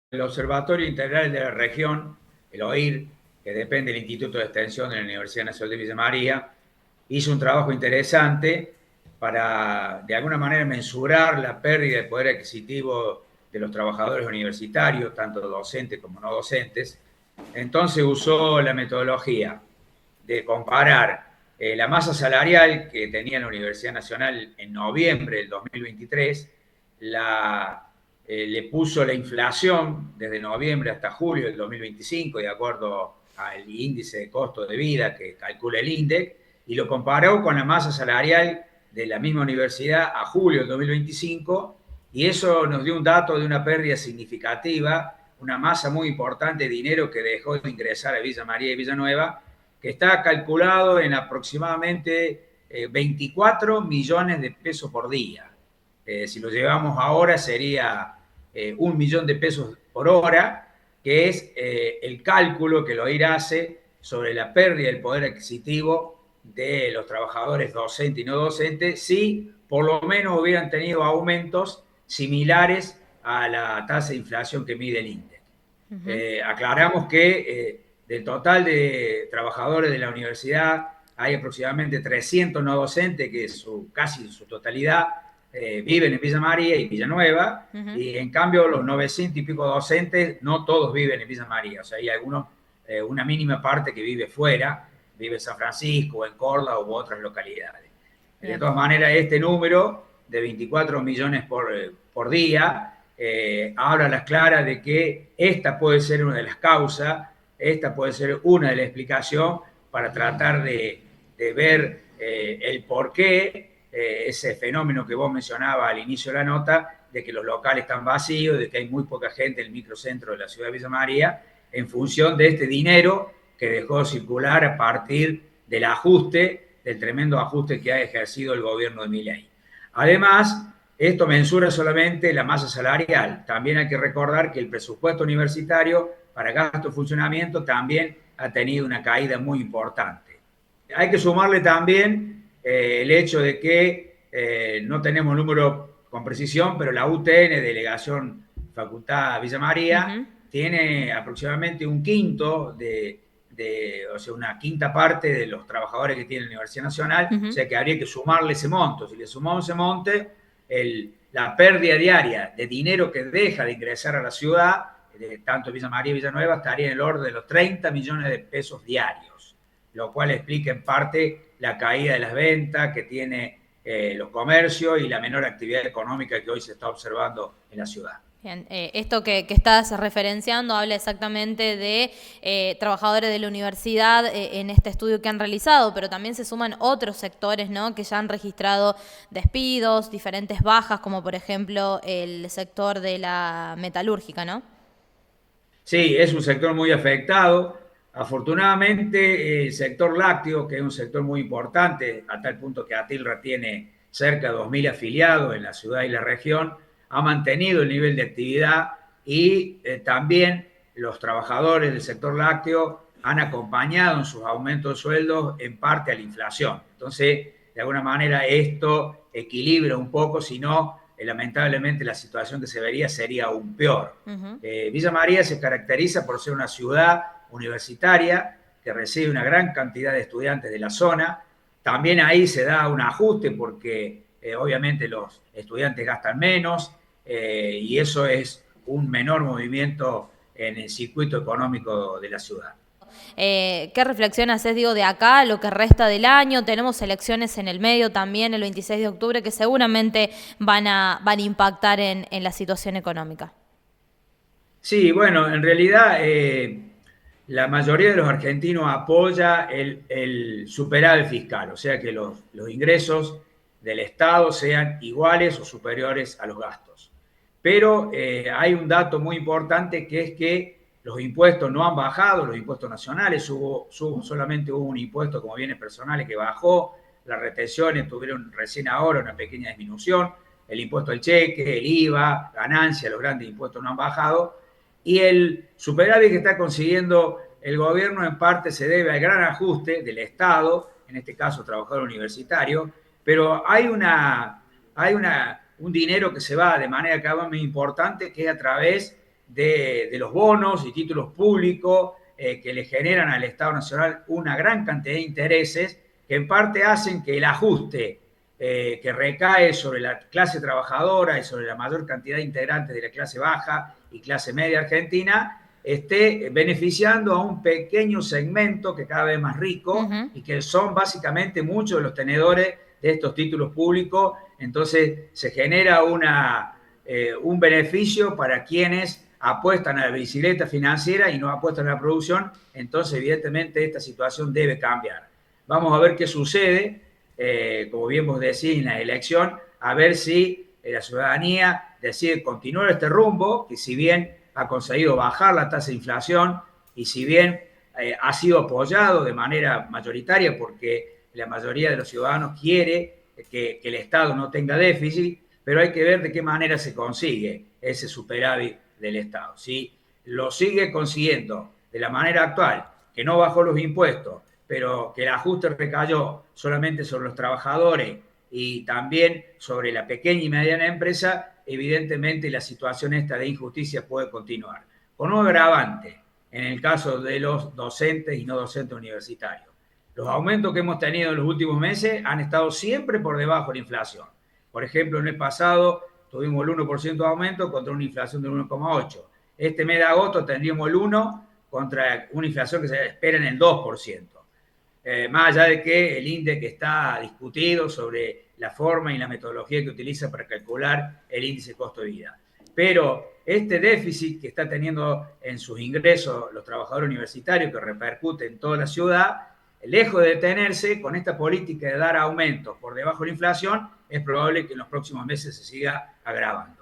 El Observatorio Integral de la Región, el OIR, que depende del Instituto de Extensión de la Universidad Nacional de Villa María, hizo un trabajo interesante para, de alguna manera, mensurar la pérdida de poder adquisitivo de los trabajadores universitarios, tanto docentes como no docentes. Entonces usó la metodología de comparar la masa salarial que tenía la Universidad Nacional en noviembre del 2023, le puso la inflación desde noviembre hasta julio del 2025, de acuerdo al índice de costo de vida que calcula el INDEC, y lo comparó con la masa salarial de la misma universidad a julio del 2025, y eso nos dio un dato de una pérdida significativa, una masa muy importante de dinero que dejó de ingresar a Villa María y Villanueva, que está calculado en aproximadamente 24 millones de pesos por día. Si lo llevamos ahora sería 1 millón de pesos por hora, que es el cálculo que el OIR hace sobre la pérdida del poder adquisitivo de los trabajadores docentes y no docentes, si por lo menos hubieran tenido aumentos similares a la tasa de inflación que mide el INDEC. Aclaramos que del total de trabajadores de la universidad hay aproximadamente 300 no docentes, que casi su totalidad viven en Villa María y Villanueva, y en cambio los 900 y pico docentes no todos viven en Villa María, o sea, hay algunos, una mínima parte que vive fuera, vive en San Francisco, en Córdoba u otras localidades. Bien. De todas maneras, este número de 24 millones por día habla a las claras de que esta puede ser una de las causas, esta puede ser una de las explicaciones para tratar de ver el porqué ese fenómeno que vos mencionabas al inicio de la nota, de que los locales están vacíos, de que hay muy poca gente en el microcentro de la ciudad de Villa María, en función de este dinero que dejó circular a partir del ajuste, del tremendo ajuste que ha ejercido el gobierno de Milei. Además, esto mensura solamente la masa salarial. También hay que recordar que el presupuesto universitario para gasto de funcionamiento también ha tenido una caída muy importante. Hay que sumarle también el hecho de que no tenemos número con precisión, pero la UTN, Delegación Facultad Villa María, tiene aproximadamente un quinto o sea, una quinta parte de los trabajadores que tiene la Universidad Nacional, o sea que habría que sumarle ese monto. Si le sumamos ese monto, la pérdida diaria de dinero que deja de ingresar a la ciudad, tanto Villa María y Villanueva, estaría en el orden de los 30 millones de pesos diarios, lo cual explica en parte la caída de las ventas que tiene los comercios y la menor actividad económica que hoy se está observando en la ciudad. Bien, esto que estás referenciando habla exactamente de trabajadores de la universidad en este estudio que han realizado, pero también se suman otros sectores, ¿no?, que ya han registrado despidos, diferentes bajas, como por ejemplo el sector de la metalúrgica, ¿no? Sí, es un sector muy afectado. Afortunadamente, el sector lácteo, que es un sector muy importante, a tal punto que Atilra tiene cerca de 2.000 afiliados en la ciudad y la región, ha mantenido el nivel de actividad y también los trabajadores del sector lácteo han acompañado en sus aumentos de sueldos en parte a la inflación. Entonces, de alguna manera esto equilibra un poco, si no, lamentablemente la situación que se vería sería aún peor. Villa María se caracteriza por ser una ciudad universitaria que recibe una gran cantidad de estudiantes de la zona. También ahí se da un ajuste porque obviamente los estudiantes gastan menos y eso es un menor movimiento en el circuito económico de la ciudad. ¿Qué reflexión haces, digo, de acá, lo que resta del año? Tenemos elecciones en el medio también, el 26 de octubre, que seguramente van a impactar en la situación económica. Sí, bueno, en realidad la mayoría de los argentinos apoya el superávit fiscal, o sea que los ingresos del Estado sean iguales o superiores a los gastos. Pero hay un dato muy importante, que es que los impuestos no han bajado, los impuestos nacionales, solamente hubo un impuesto como bienes personales que bajó, las retenciones tuvieron recién ahora una pequeña disminución, el impuesto al cheque, el IVA, ganancia, los grandes impuestos no han bajado, y el superávit que está consiguiendo el gobierno en parte se debe al gran ajuste del Estado, en este caso trabajador universitario, pero hay un dinero que se va de manera cada vez más importante, que es a través de los bonos y títulos públicos que le generan al Estado Nacional una gran cantidad de intereses que en parte hacen que el ajuste que recae sobre la clase trabajadora y sobre la mayor cantidad de integrantes de la clase baja y clase media argentina esté beneficiando a un pequeño segmento que cada vez más rico y que son básicamente muchos de los tenedores de estos títulos públicos. Entonces se genera un beneficio para quienes apuestan a la bicicleta financiera y no apuestan a la producción. Entonces evidentemente esta situación debe cambiar. Vamos a ver qué sucede, como bien vos decís, en la elección, a ver si la ciudadanía decide continuar este rumbo, que si bien ha conseguido bajar la tasa de inflación y si bien ha sido apoyado de manera mayoritaria porque la mayoría de los ciudadanos quiere que el Estado no tenga déficit, pero hay que ver de qué manera se consigue ese superávit del Estado. Si lo sigue consiguiendo de la manera actual, que no bajó los impuestos, pero que el ajuste recayó solamente sobre los trabajadores y también sobre la pequeña y mediana empresa, evidentemente la situación esta de injusticia puede continuar. Con un agravante en el caso de los docentes y no docentes universitarios. Los aumentos que hemos tenido en los últimos meses han estado siempre por debajo de la inflación. Por ejemplo, el mes pasado tuvimos el 1% de aumento contra una inflación del 1,8%. Este mes de agosto tendríamos el 1% contra una inflación que se espera en el 2%. Más allá de que el índice está discutido sobre la forma y la metodología que utiliza para calcular el índice de costo de vida. Pero este déficit que está teniendo en sus ingresos los trabajadores universitarios, que repercute en toda la ciudad, lejos de detenerse con esta política de dar aumentos por debajo de la inflación, es probable que en los próximos meses se siga agravando.